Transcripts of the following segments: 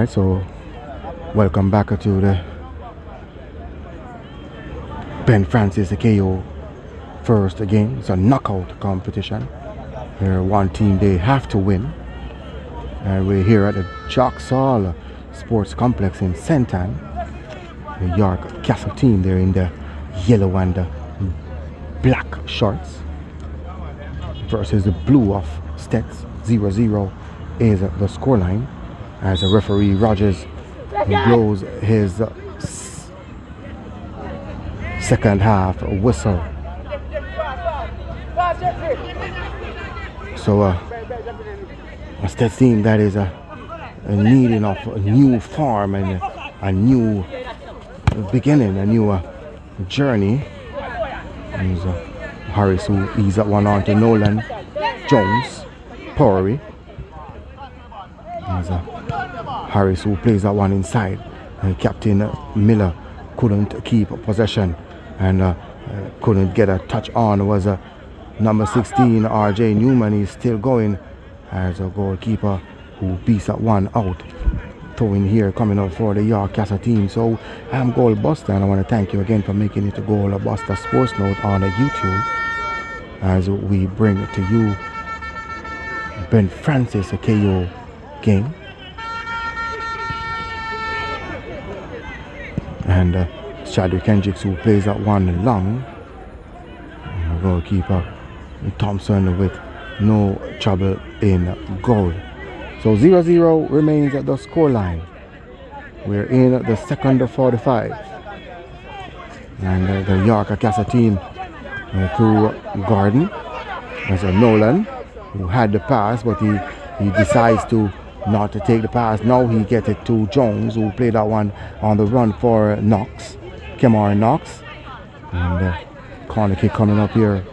Right, so welcome back to the Ben Francis KO first game. It's a knockout competition where one team they have to win, and we're here at the Jocksall Sports Complex in Sentan. The York Castle team, they're in the yellow and the black shorts versus the blue of Steths. 0-0 is the scoreline as a referee Rogers blows his second half whistle. So a Steths team that is a needing of a new form and a new beginning, a new journey. And Harris who ease that one on to Nolan Jones, Powery. Harris who plays that one inside. Captain Miller couldn't keep possession and couldn't get a touch on. Was number 16 RJ Newman. He's still going as a goalkeeper who beats that one out. Throwing here coming out for the York Castle team. So I'm Goal Buster, and I want to thank you again for making it a Goal Buster Sports Note on YouTube as we bring to you Ben Francis KO game. And Chadwick Hendricks who plays that one long. And goalkeeper Thompson with no trouble in goal. So 0-0 remains at the scoreline. We're in the second 45. And the York Castle team through Gordon. There's a Nolan who had the pass, but he decides to not to take the pass. Now he gets it to Jones who played that one on the run for Knox. Kemar Knox. And corner kick coming up here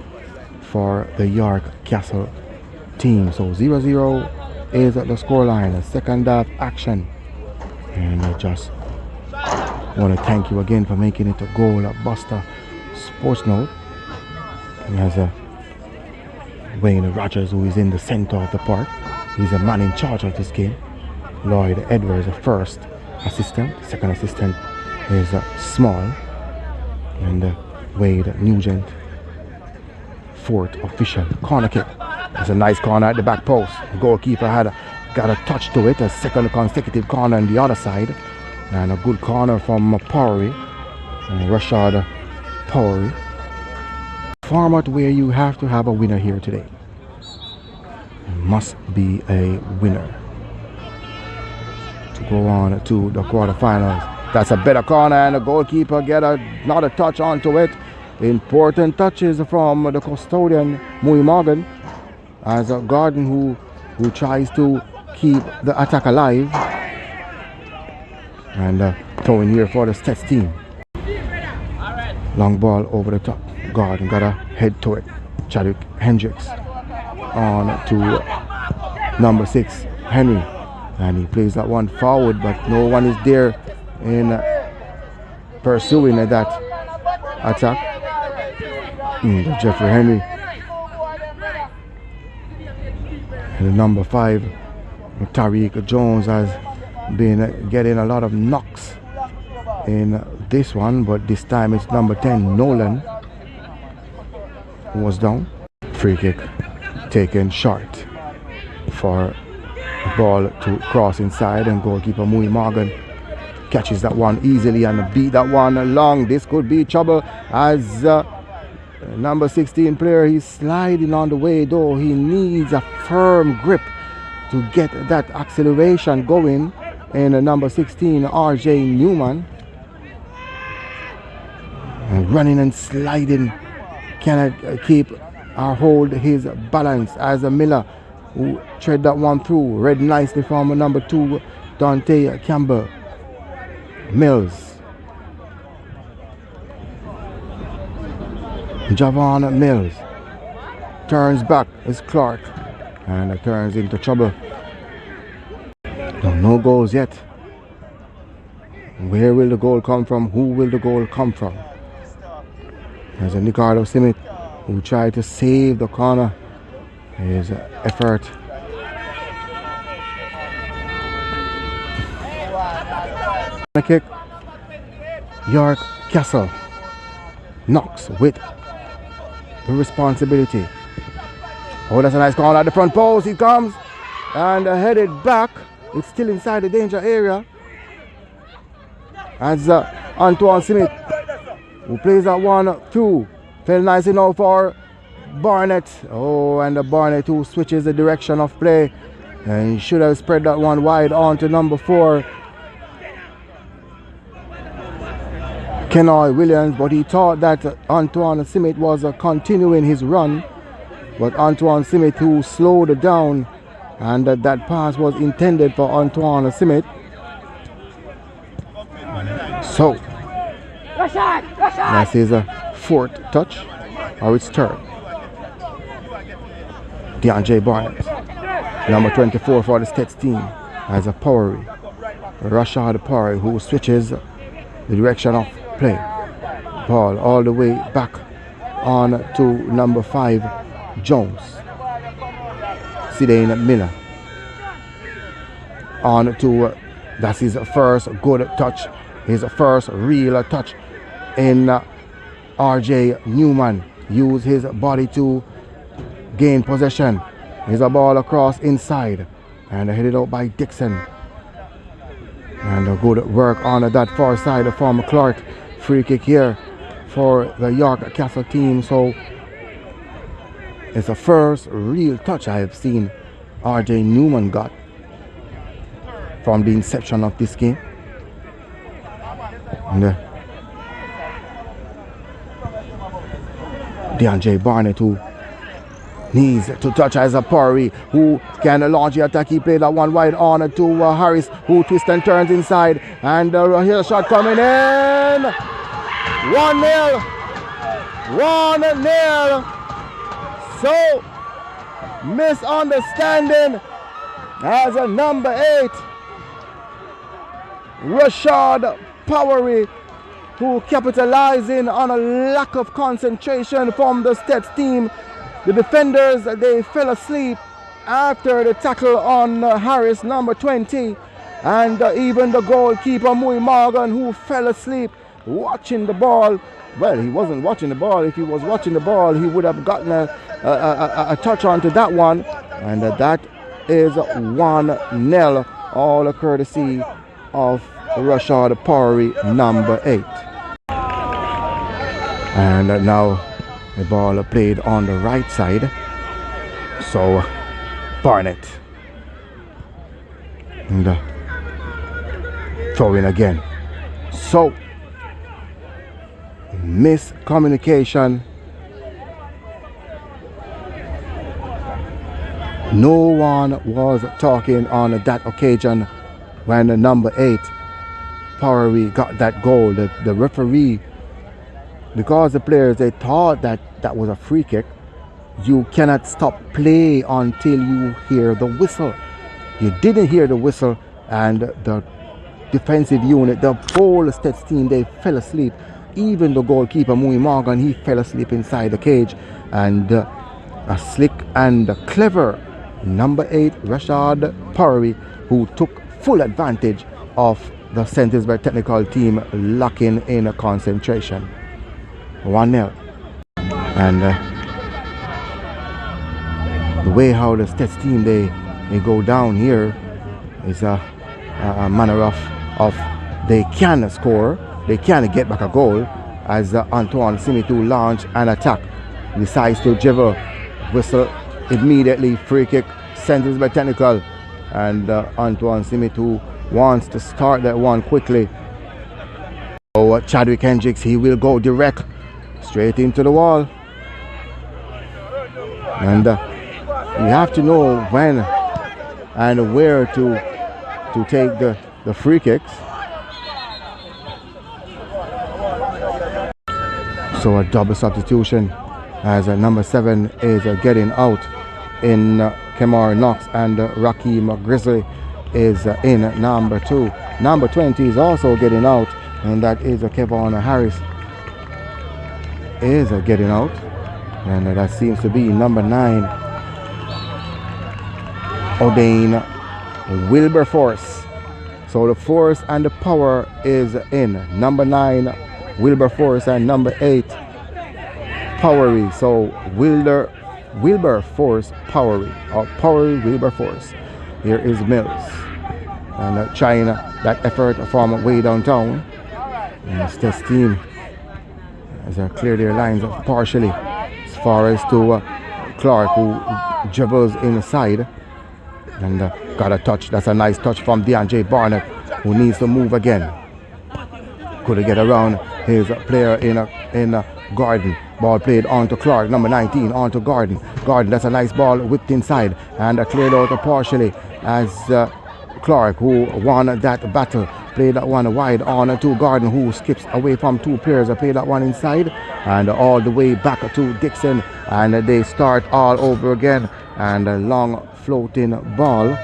for the York Castle team. So 0-0 is at the scoreline. A second half action. And I just want to thank you again for making it a Goal Buster Sports Note. And as Wayne Rogers who is in the center of the park. He's a man in charge of this game. Lloyd Edwards, the first assistant. The second assistant is Small. And Wade Nugent, fourth official. Corner kick. It's a nice corner at the back post. The goalkeeper got a touch to it. A second consecutive corner on the other side. And a good corner from Powery. Rashad Powery. Format where you have to have a winner here today. Must be a winner to go on to the quarterfinals. That's a better corner, and the goalkeeper get another touch onto it. Important touches from the custodian Mui Morgan as a Gordon who tries to keep the attack alive. And throwing here for the Steths team. Long ball over the top. Gordon got a head to it. Chadwick Hendricks on to number 6 Henry, and he plays that one forward, but no one is there in pursuing that attack. Jeffrey Henry and the number 5 Tariq Jones has been getting a lot of knocks in this one, but this time it's number 10 Nolan who was down. Free kick taken short for the ball to cross inside, and goalkeeper Mui Morgan catches that one easily and beat that one along. This could be trouble as number 16 player, he's sliding on the way, though he needs a firm grip to get that acceleration going. And number 16 RJ Newman running and sliding, cannot keep or hold his balance as a Miller who tread that one through. Read nicely from number 2 Dante Campbell. Mills. Javon Mills turns back. It's Clark and it turns into trouble. No goals yet. Where will the goal come from? Who will the goal come from? There's a Ricardo Simit who tried to save the corner. His effort kick. York Castle. Knox with the responsibility. Oh, that's a nice call at the front post. He comes and headed back. It's still inside the danger area. As Antoine Smith, who plays that 1-2. Fell nice enough for Barnett. Oh, and the Barnett who switches the direction of play. And he should have spread that one wide on to number 4. Kenoi Williams, but he thought that Antoine Smith was continuing his run. But Antoine Smith who slowed it down, and that pass was intended for Antoine Smith. So, that is a 4th touch, or it's 3rd. DeAndre Barnett, number 24 for the Steths team, has a Powery. Rashad Powery who switches the direction of play. Ball all the way back on to number 5, Jones. Sidane Miller. On to, that's his first good touch, his first real touch in RJ Newman. Use his body to gain possession. Here's a ball across inside and headed out by Dixon. And a good work on that far side from Clark. Free kick here for the York Castle team. So it's the first real touch I have seen RJ Newman got from the inception of this game. And DeAndre Barnett who needs to touch as a Powery who can launch the attack. He played that one wide on to Harris who twists and turns inside, and here's a shot coming in. 1-0. 1-0. So misunderstanding as a number 8 Rashad Powery, who capitalizing on a lack of concentration from the Steths team. The defenders, they fell asleep after the tackle on Harris, number 20. And even the goalkeeper, Mui Morgan, who fell asleep watching the ball. Well, he wasn't watching the ball. If he was watching the ball, he would have gotten a touch onto that one. And that is 1-0, all courtesy of Rashad Powery, number 8. And now the ball played on the right side. So Barnett. And throw in again. So miscommunication. No one was talking on that occasion when the number 8 Powery got that goal. The referee, because the players, they thought that that was a free kick. You cannot stop play until you hear the whistle. You didn't hear the whistle, and the defensive unit, the whole Steths team, they fell asleep. Even the goalkeeper, Mui Morgan, he fell asleep inside the cage. And a slick and clever number 8 Rashad Powery, who took full advantage of the Centersburg technical team locking in a concentration. 1-0. And the way how the Steths team they go down here is a manner of they can score, they can get back a goal, as Antoine Smith to launch an attack, decides to jiggle, whistle immediately, free kick, Centersburg technical, and Antoine Smith who wants to start that one quickly. So Chadwick Hendricks, he will go direct straight into the wall. And you have to know when and where to take the free kicks. So a double substitution as number 7 is getting out in Kemar Knox, and Raheem Grizzly is in number 2. Number 20 is also getting out, and that is Kevon Harris is getting out, and that seems to be number 9 O'Dane Wilberforce. So the force and the power is in. Number 9, Wilberforce, and number 8, Powery. So Wilberforce, Powery, or Powery, Wilberforce. Here is Mills, and trying that effort from way downtown. And Steths team has cleared their lines partially as far as to Clark, who dribbles inside and got a touch. That's a nice touch from DeAndre Barnett, who needs to move again. Could get around his player in Gordon. Ball played on to Clark, number 19, on to Gordon. Gordon, that's a nice ball whipped inside and cleared out partially as Clark, who won that battle, played that one wide on to Gordon, who skips away from two players. Played that one inside and all the way back to Dixon, and they start all over again. And a long floating ball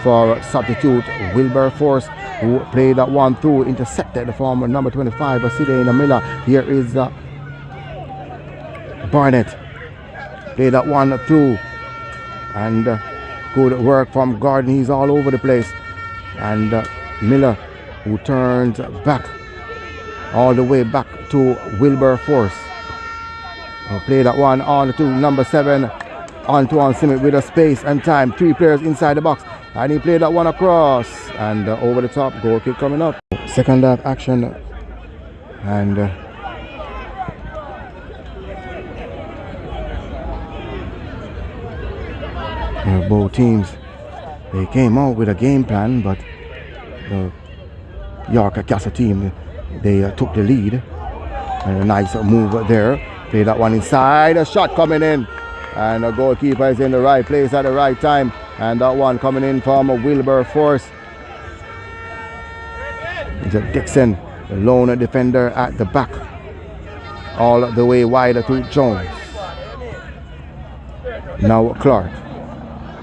for substitute Wilberforce, who played that one through, intercepted from number 25, Sidney Miller. Here is Barnett, played that one through, and good work from Gordon. He's all over the place. And Miller, who turns back all the way back to Wilberforce, played that one on to number 7, on Simit with a space and time. 3 players inside the box, and he played that one across and over the top. Goal kick coming up. Second half action, and both teams, they came out with a game plan, but the York Castle team, they took the lead. And a nice move there. Played that one inside, a shot coming in, and the goalkeeper is in the right place at the right time. And that one coming in from Wilberforce. Dixon, the lone defender at the back, all the way wide to Jones. Now Clark,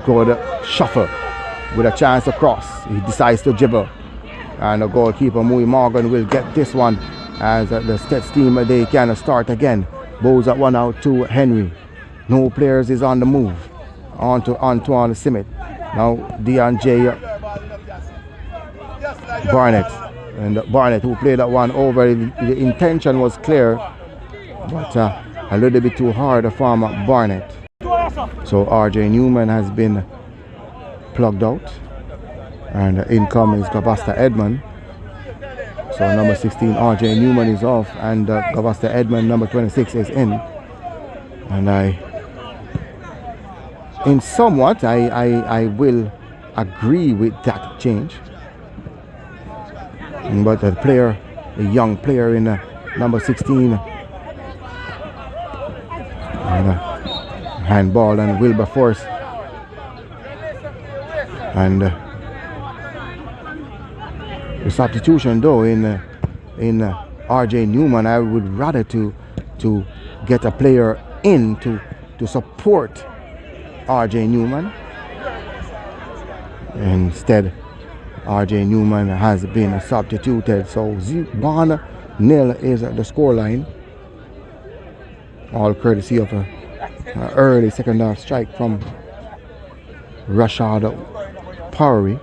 good shuffle with a chance to cross. He decides to dribble, and the goalkeeper Mui Morgan will get this one as the Steths team, they can start again. Bows that one out to Henry. No players is on the move. On to Antoine Simit. Now DeAndre Barnett, and Barnett, who played that one over. The intention was clear, but a little bit too hard from Barnett. So RJ Newman has been plugged out, and in comes Gavasta Edmond. So number 16, RJ Newman, is off, and Gavasta Edmond, number 26, is in. And I will agree with that change. But the player, the young player in number 16, and handball and Wilberforce, and the substitution though in RJ Newman, I would rather to get a player in to support RJ Newman. Instead, RJ Newman has been substituted. So 1-0 is the scoreline, all courtesy of an early second half strike from Rashad Powery.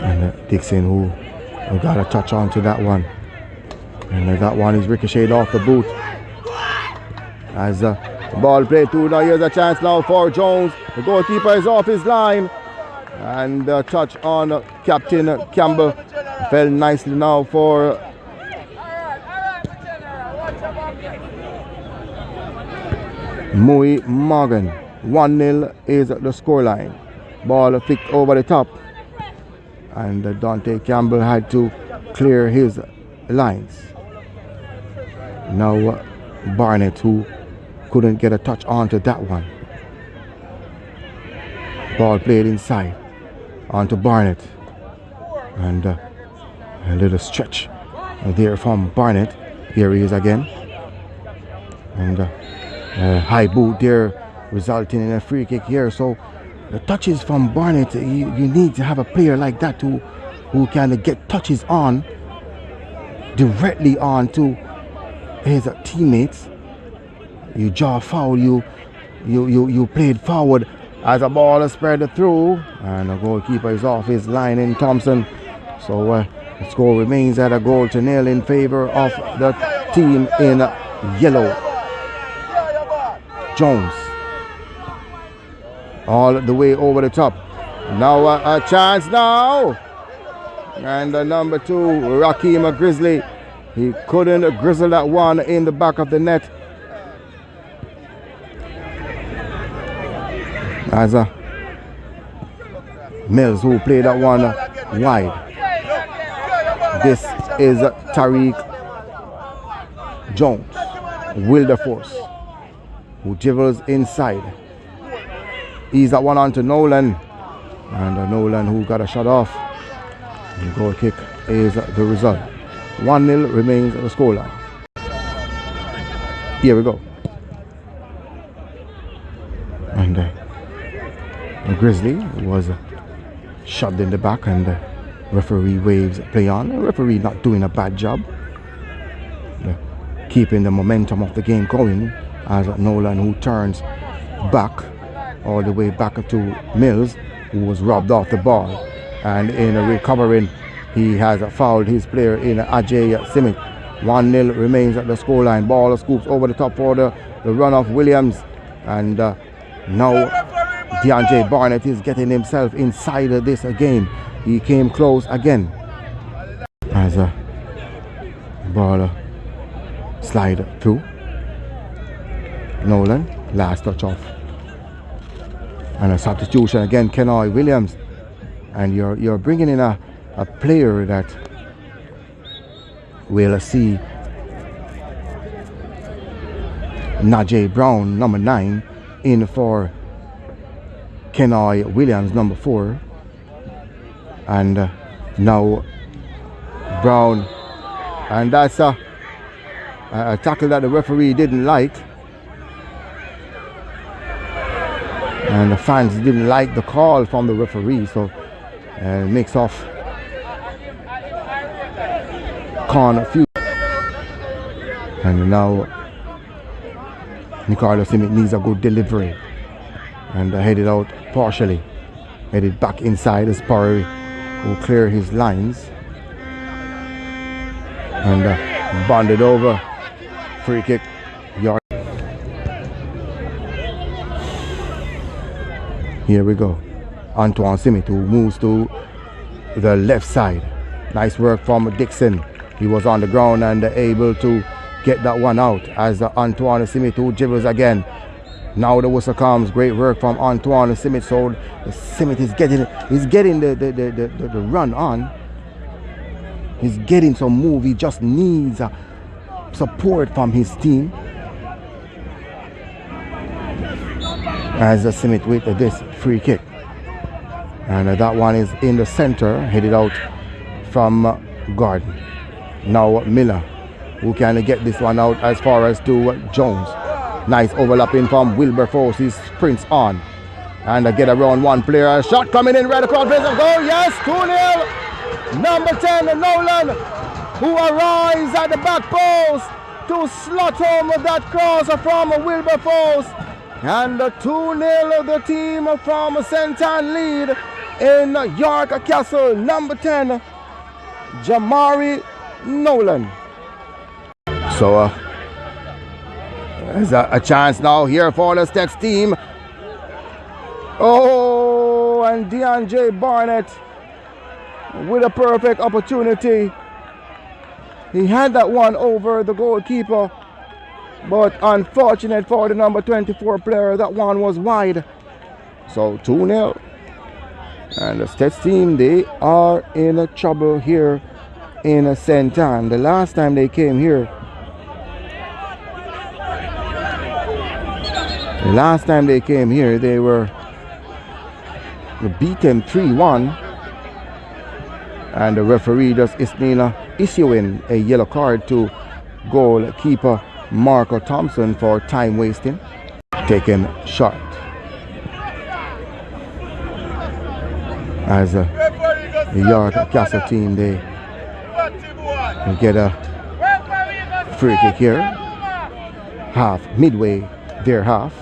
And Dixon, who got a touch onto that one, and that one is ricocheted off the boot as the ball played through. Now here's a chance now for Jones. The goalkeeper is off his line, and the touch on Captain Campbell fell nicely now for Mui Morgan. 1-0 is the scoreline. Ball flicked over the top, and Dante Campbell had to clear his lines. Now Barnett, who couldn't get a touch onto that one. Ball played inside onto Barnett, and a little stretch there from Barnett. Here he is again, and high boot there, resulting in a free kick here. So the touches from Barnett, you need to have a player like that who can get touches on directly on to his teammates. You draw foul, you played forward as a ball is spread through, and the goalkeeper is off his line in Thompson. So the score remains at a 0-0 in favor of the team in yellow. Jones all the way over the top. Now a chance now, and the number 2, Raheem Grizzly, he couldn't grizzle that one in the back of the net. As Mills, who played that one wide. This is Tariq Jones, Wilberforce, who dribbles inside. He's that one on to Nolan, and Nolan, who got a shot off. The goal kick is the result. 1-0 remains the scoreline. Here we go. And Grizzly was shoved in the back, and the referee waves play on. The referee not doing a bad job, keeping the momentum of the game going, as Nolan, who turns back all the way back to Mills, who was robbed off the ball, and in recovering he has fouled his player in Ajay Simit. 1-0 remains at the scoreline. Ball scoops over the top for the run of Williams, and now DeAndre Barnett is getting himself inside this game. He came close again as a ball slide through. Nolan, last touch off, and a substitution again, Kenoi Williams, and you're bringing in a player that will see Najee Brown, number 9, in for Kenoi Williams, number 4, and now Brown, and that's a tackle that the referee didn't like, and the fans didn't like the call from the referee, so mix off confused. And now Nicarlo Simic needs a good delivery, and headed out partially, headed back inside as Parry will clear his lines, and bonded over. Free kick, yard. Here we go. Antoine Simic, who moves to the left side. Nice work from Dixon. He was on the ground and able to get that one out, as Antoine Simic, who dribbles again. Now the whistle comes. Great work from Antoine Simic. So Simic is getting the run on. He's getting some move. He just needs support from his team. As Simic with this free kick, and that one is in the center, headed out from Garden. Now Miller, who can get this one out as far as to Jones. Nice overlapping from Wilberforce. He sprints on and get around one player. A shot coming in right across place of goal. Yes, 2-0. Number 10, Nolan, who arrives at the back post to slot home that cross from Wilberforce. And 2-0, the team from St. Ann lead in York Castle. Number 10, Jamari Nolan. So there's a chance now here for the Steths team. Oh, and DeAndre Barnett with a perfect opportunity. He had that one over the goalkeeper, but unfortunate for the number 24 player, that one was wide. So 2-0. And the Steths team, they are in trouble here in St. Ann. The last time they came here, they were beaten 3-1. And the referee just issuing a yellow card to goalkeeper Marco Thompson for time wasting. Taken shot. As the York Castle team, they get a free kick here. Midway their half.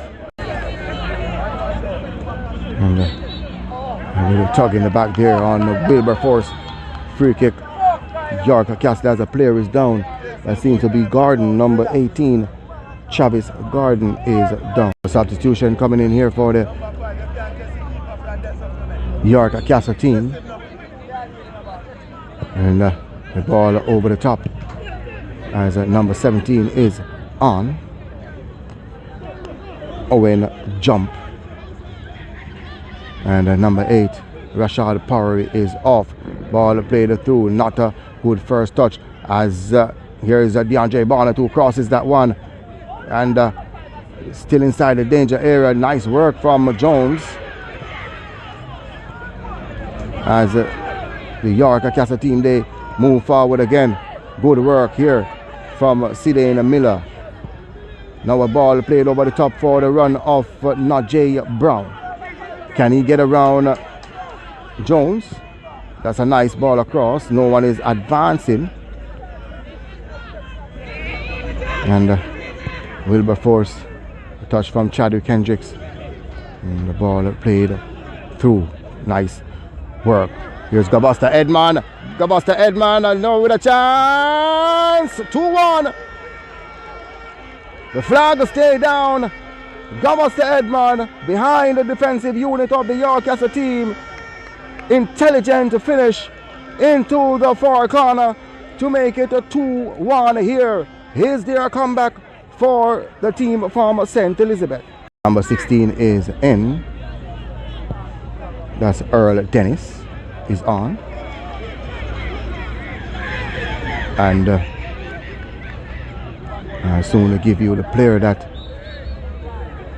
little tug in the back there on Wilberforce. Free kick. York Castle as a player is down. That seems to be Garden, number 18. Travis Garden is down. Substitution coming in here for the York Castle team. And the ball over the top as number 17 is on. Owen jump. And number 8, Rashad Powery is off. Ball played through. Not a good first touch as here is DeAndre Barnett who crosses that one. And still inside the danger area. Nice work from Jones. As the York Castle team, they move forward again. Good work here from Sidane Miller. Now a ball played over the top for the run of Najee Brown. Can he get around Jones? That's a nice ball across. No one is advancing. And Wilberforce, a touch from Chadwick Hendricks. And the ball played through. Nice work. Here's Gabusta Edman. Gabusta Edman, and now with a chance. 2-1. The flag stay down. Gabusta Edman behind the defensive unit of the York Castle team. Intelligent to finish into the far corner to make it a 2-1 here. Here's their comeback for the team from St. Elizabeth. Number 16 is in. That's Earl Dennis is on. And I soon give you the player that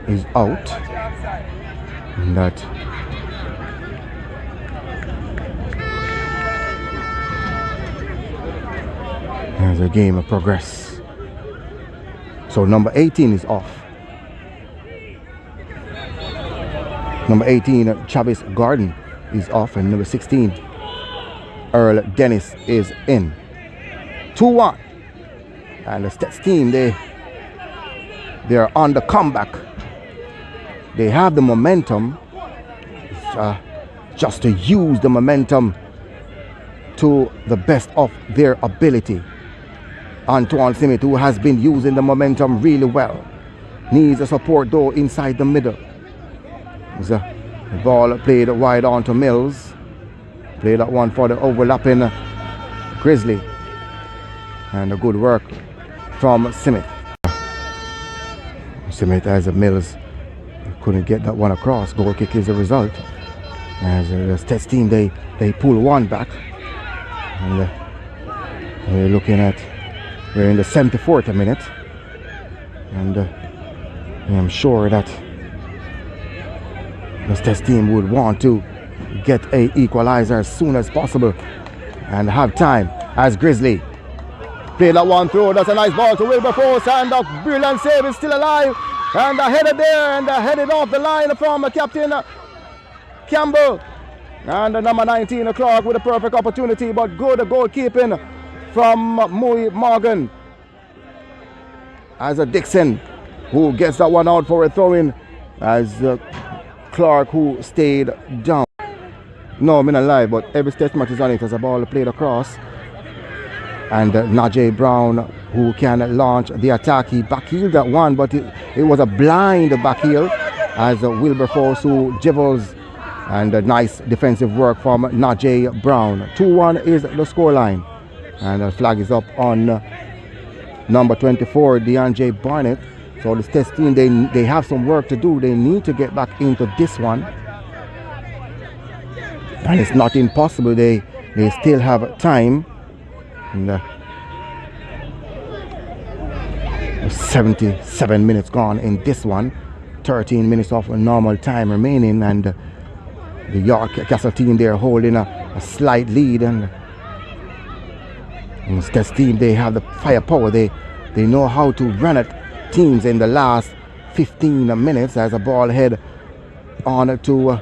is out. And that as the game progress. So number 18 is off. Number 18, Travis Garden is off, and number 16, Earl Dennis is in. 2-1. And the Steths team, they are on the comeback. They have the momentum. Just to use the momentum to the best of their ability. Antoine Simit, who has been using the momentum really well, needs a support though inside the middle. The ball played wide on to Mills. Played that one for the overlapping Grizzly. And a good work from Simit. Simit as a Mills couldn't get that one across. Goal kick is the result. As the Steths team, they pull one back. And we're looking at, we're in the 74th minute. And I'm sure that the Steths team would want to get a equalizer as soon as possible and have time as Grizzly play that one through. That's a nice ball to Wilberforce, and a brilliant save is still alive, and a header there, and a headed off the line from Captain Campbell, and number 19 Clark with a perfect opportunity, but good goalkeeping from Mui Morgan as a Dixon who gets that one out for a throw-in, as Clark who stayed down. No, I'm not lie, but every Steths match is on it as a ball played across. And Najee Brown, who can launch the attack, he backheeled that one, but it was a blind backheel as Wilberforce who jivels, and a nice defensive work from Najee Brown. 2-1 is the scoreline, and the flag is up on number 24, DeAndre Barnett. So the Steths team, they have some work to do. They need to get back into this one, and it's not impossible. They still have time. And 77 minutes gone in this one, 13 minutes of normal time remaining, and the York Castle team, they're holding a slight lead, and the Steths team, they have the firepower. They know how to run at teams in the last 15 minutes as a ball head on to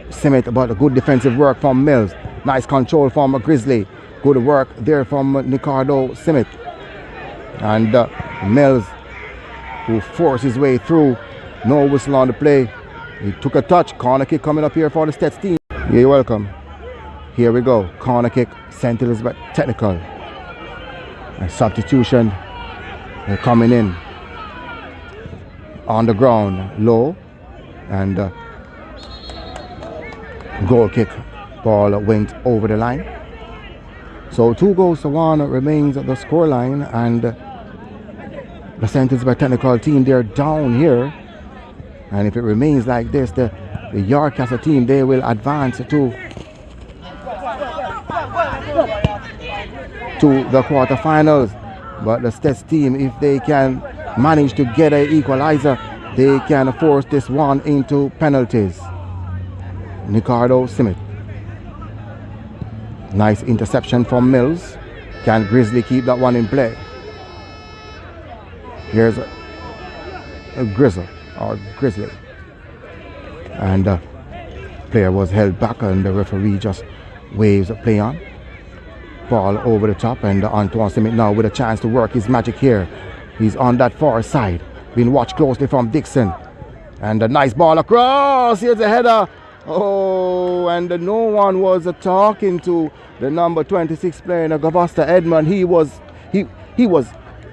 Simit, but a good defensive work from Mills. Nice control from Grizzly. Good work there from Ricardo Simit, and Mills who forced his way through. No whistle on the play, He took a touch. Corner kick coming up here for the Steths team. You're welcome. Here we go. Corner kick. St. Elizabeth Technical. A substitution coming in. On the ground. Low. And goal kick. Ball went over the line. So 2-1 remains the scoreline. And the St. Elizabeth Technical team, they're down here. And if it remains like this, the Yorkcastle team, they will advance to the quarterfinals. But the Steths team, if they can manage to get an equalizer, they can force this one into penalties. Ricardo Simit. Nice interception from Mills. Can Grizzly keep that one in play? Here's a Grizzle or Grizzly. And the player was held back and the referee just waves a play on. Ball over the top and Antoine Simit now with a chance to work his magic here. He's on that far side. Being watched closely from Dixon. And a nice ball across. Here's a header. Oh, and no one was talking to the number 26 player, Gavosta Edmond. He was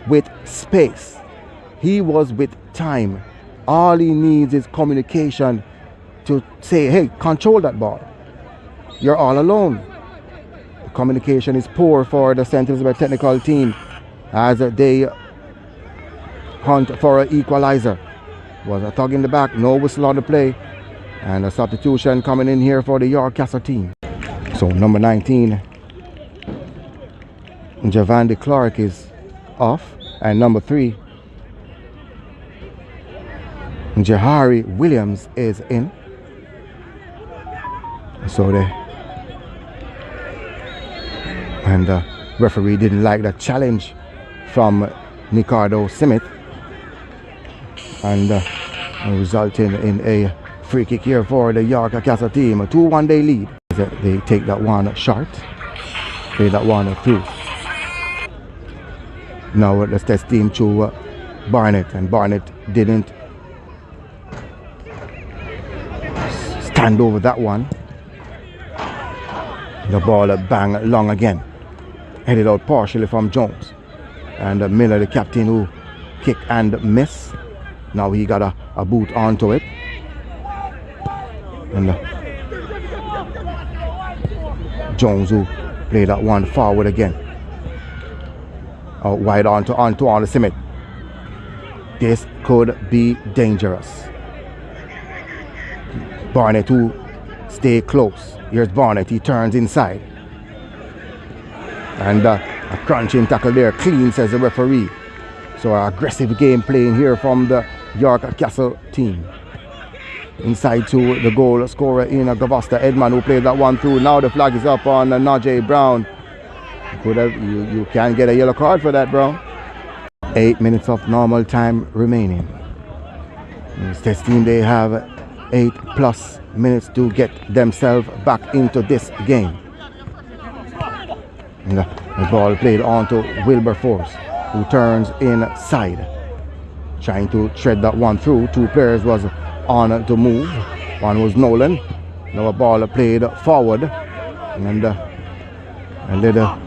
with space. He was with time. All he needs is communication to say, hey, control that ball. You're all alone. The communication is poor for the St. Elizabeth Technical team as they hunt for an equalizer. Was a tug in the back, no whistle on the play. And a substitution coming in here for the Yorkcastle team. So number 19, Javandi Clark is off. And number 3, Jahari Williams is in. So the referee didn't like the challenge from Ricardo Simit. And resulting in a free kick here for the Yorkcastle team. A 2-1 they lead. They take that one short. Play that one through. Now the Steths team to Barnett, and Barnett didn't stand over that one. The ball bang long again. Headed out partially from Jones. And Miller, the captain, who kick and miss. Now he got a boot onto it. And Jones, who played that one forward again. Out wide onto Antoine Simit. This could be dangerous. Barnett, who stay close. Here's Barnett, he turns inside. And a crunching tackle there, clean, says the referee. So aggressive game playing here from the Yorkcastle team. Inside to the goal scorer in Gavosta Edmond, who played that one through. Now the flag is up on Najee Brown. You can get a yellow card for that, bro. 8 minutes of normal time remaining. This team, they have 8+ minutes to get themselves back into this game. And the ball played on to Wilberforce, who turns inside, trying to tread that one through. 2 players was on to move. One was Nolan. Now a ball played forward, and a little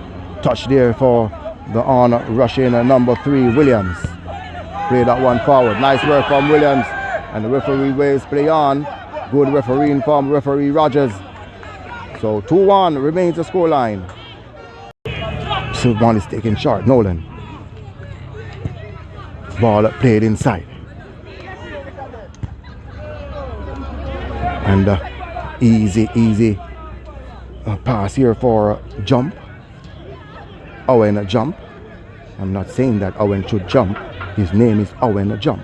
touch there for the on rushing number 3 Williams. Play that one forward. Nice work from Williams, and the referee waves play on. Good refereeing from referee Rogers. So 2-1 remains the scoreline. So one is taken short. Nolan. Ball played inside. And easy pass here for Jump. Owen Jump. I'm not saying that Owen should jump. His name is Owen Jump.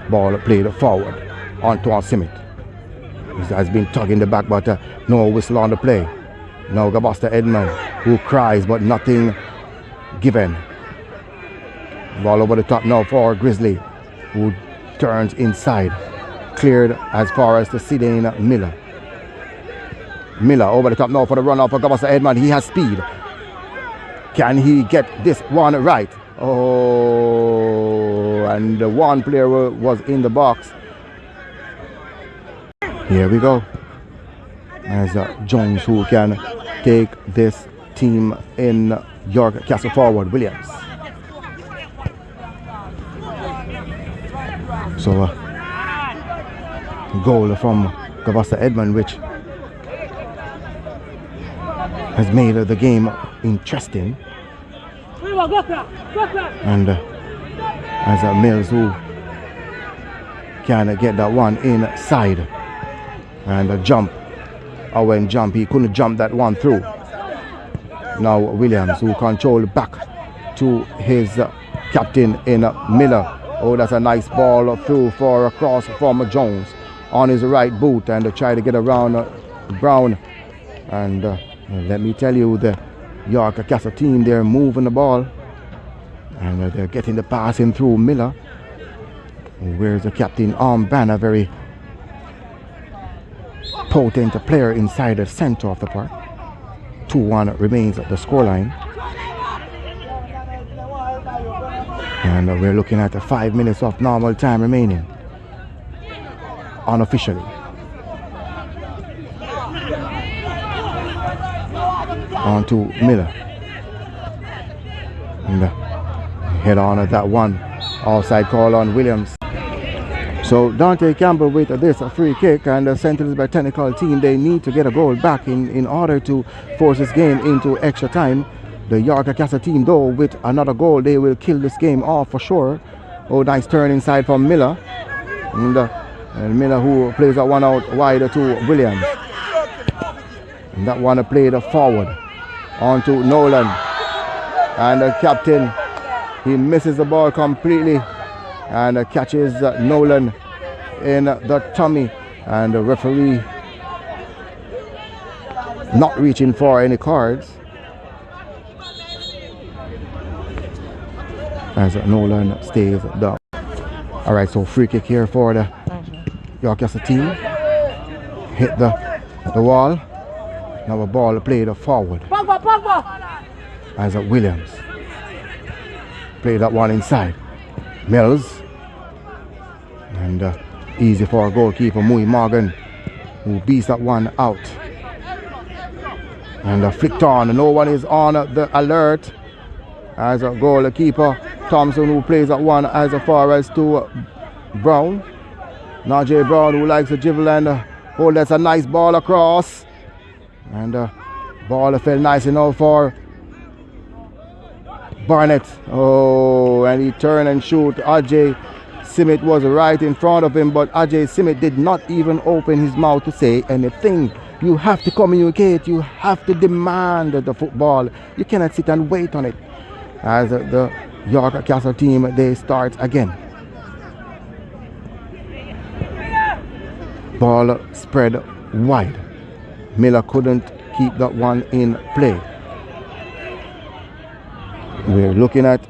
Ball played forward. Antoine Simit. He has been tugging the back, but no whistle on the play. Now Gavosta Edmond, who cries, but nothing given. Ball over the top now for Grizzly, who turns inside. Cleared as far as the Sidane Miller. Miller over the top now for the run off for Gavosta Edmond. He has speed. Can he get this one right? Oh, and the one player was in the box. Here we go. As Jones, who can take this team in York Castle forward. Williams. So goal from Gavasta Edmond, which has made the game interesting. And as Mills, who can get that one inside and jump. When jump, he couldn't jump that one through. Now Williams, who controlled back to his captain in Miller. Oh, that's a nice ball through for a cross from Jones on his right boot, and try to get around Brown. And let me tell you, the York Castle team, they're moving the ball, and they're getting the pass in through Miller. Where's the captain? Banner, very potent player inside the center of the park. 2-1 remains at the scoreline. And we're looking at 5 minutes of normal time remaining, unofficially. On to Miller. And head on at that one. Offside call on Williams. So Dante Campbell with this free kick, and the St. Elizabeth technical team, they need to get a goal back in order to force this game into extra time. The York Castle team, though, with another goal, they will kill this game off for sure. Oh, nice turn inside from Miller. And Miller, who plays that one out wide to Williams. And that one played forward on to Nolan. And the captain, he misses the ball completely and catches Nolan in the tummy. And the referee not reaching for any cards, as Nolan stays down. All right, so free kick here for the York Castle team. Hit the wall. Now a ball played forward. As Williams played that one inside. Mills. And easy for a goalkeeper, Mui Morgan, who beats that one out. And flicked on. No one is on the alert. As a goalkeeper, Thompson, who plays that one as far as to Brown. Najee Brown, who likes to dribble, and that's a nice ball across. And ball fell nice enough for Barnett. Oh, and he turned and shoot. Ajay Simit was right in front of him, but Ajay Simit did not even open his mouth to say anything. You have to communicate. You have to demand the football. You cannot sit and wait on it. As the York Castle team, they start again. Ball spread wide. Miller couldn't keep that one in play. We're looking at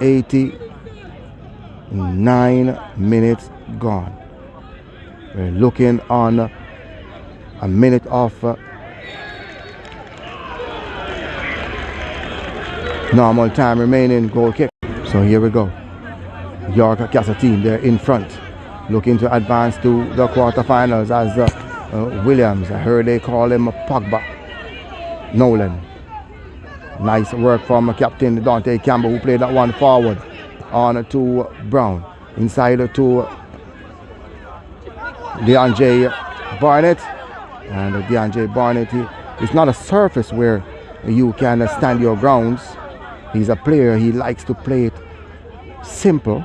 89 minutes gone. We're looking on a minute of normal time remaining. Goal kick. So here we go. York Castle team, they're in front, looking to advance to the quarterfinals. As Williams, I heard they call him Pogba. Nolan. Nice work from Captain Dante Campbell, who played that one forward on to Brown. Inside to DeAndre Barnett. And DeAndre Barnett, it's not a surface where you can stand your grounds. He's a player, he likes to play it simple.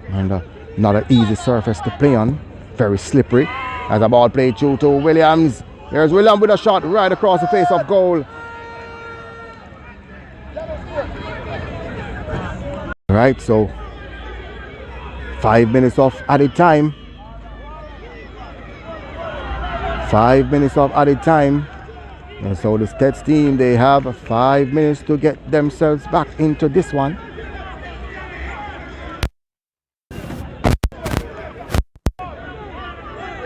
And not an easy surface to play on. Very slippery. As the ball played through to Williams. There's Williams with a shot right across the face of goal. Right, so 5 minutes of added time. 5 minutes of added time. And so the Steths team, they have 5 minutes to get themselves back into this one.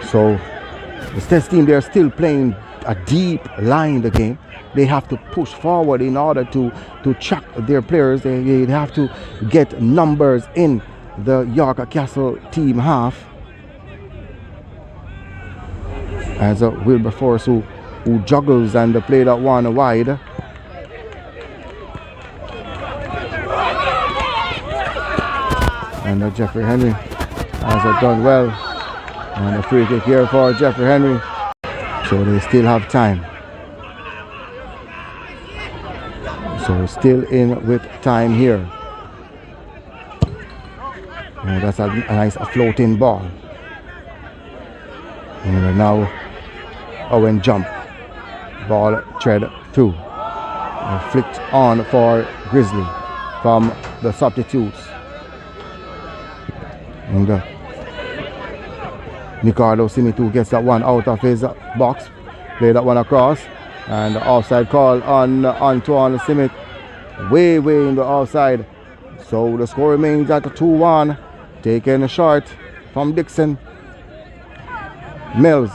So the Steths team, they're still playing a deep line in the game. They have to push forward in order to track their players. They have to get numbers in the York Castle team half. as Wilberforce who juggles and play that one wide. And Jeffrey Henry has done well. And a free kick here for Jeffrey Henry. So they still have time. So still in with time here. And that's a nice floating ball. And now Owen jump. Ball tread through. And flicked on for Grizzly from the substitutes. And Ricardo Simitu gets that one out of his box. Play that one across. And the offside call on Antoine Simit. Way in the offside. So the score remains at 2-1. Taking a shot from Dixon. Mills.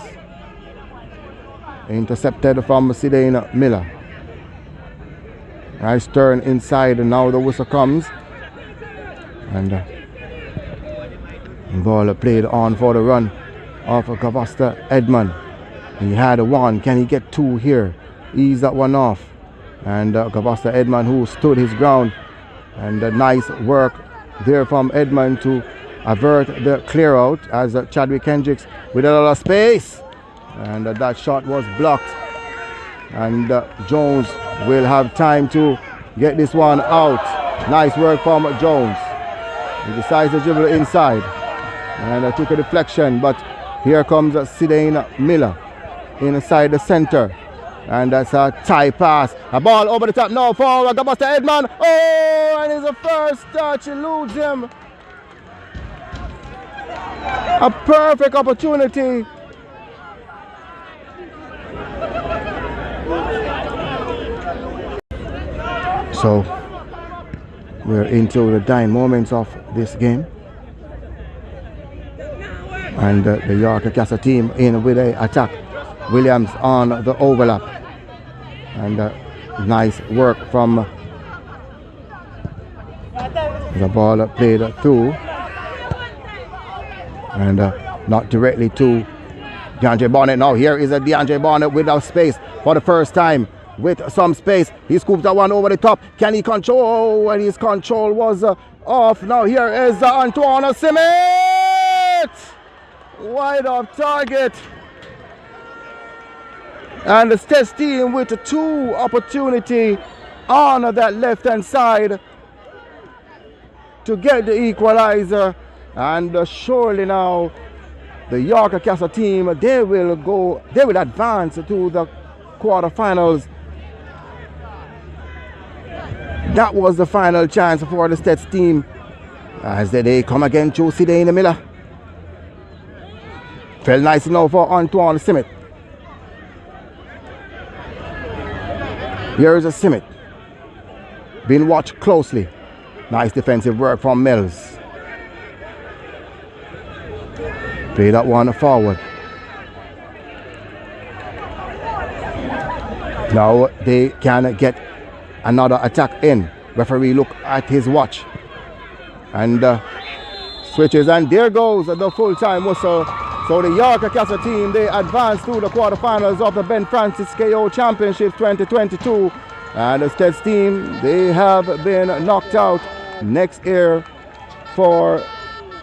Intercepted from Sidane Miller. Nice turn inside, and now the whistle comes. And ball played on for the run of Gavosta Edmond. He had one. Can he get two here? Ease that one off. And Gavosta Edmond, who stood his ground. And nice work there from Edmond to avert the clear out as Chadwick Hendricks with a lot of space. And that shot was blocked. And Jones will have time to get this one out. Nice work from Jones. He decides to dribble inside. And took a deflection, but here comes Sidane Miller inside the center. And that's a tie pass. A ball over the top now for Gavosta Edmond. Oh, and it's a first touch. Eludes him. A perfect opportunity. So we're into the dying moments of this game. And the York Castle team in with an attack. Williams on the overlap. And nice work from the ball played through. And not directly to DeAndre Bonnet. Now here is a DeAndre Bonnet without space for the first time. With some space. He scoops that one over the top. Can he control? Oh, and his control was off. Now here is Antoine Simit. Wide off target. And the Steths team with two opportunity on that left hand side to get the equalizer. And surely now the York Castle team, they will advance to the quarterfinals. That was the final chance for the Steths team as they come again to Sidane Miller. Fell nice now for Antoine Simit. Here is a Simit. Being watched closely. Nice defensive work from Mills. Play that one forward. Now they can get another attack in. Referee look at his watch. And switches, and there goes the full-time whistle. So the York Castle team, they advance to the quarterfinals of the Ben Francis KO Championships 2022. And the Steths team, they have been knocked out next year for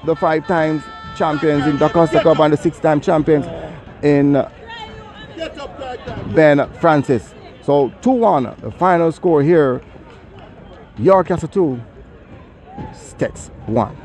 the 5-time champions in the Costa Cup and the 6-time champions in Ben Francis. So 2-1, the final score here. York Castle 2, Steths 1.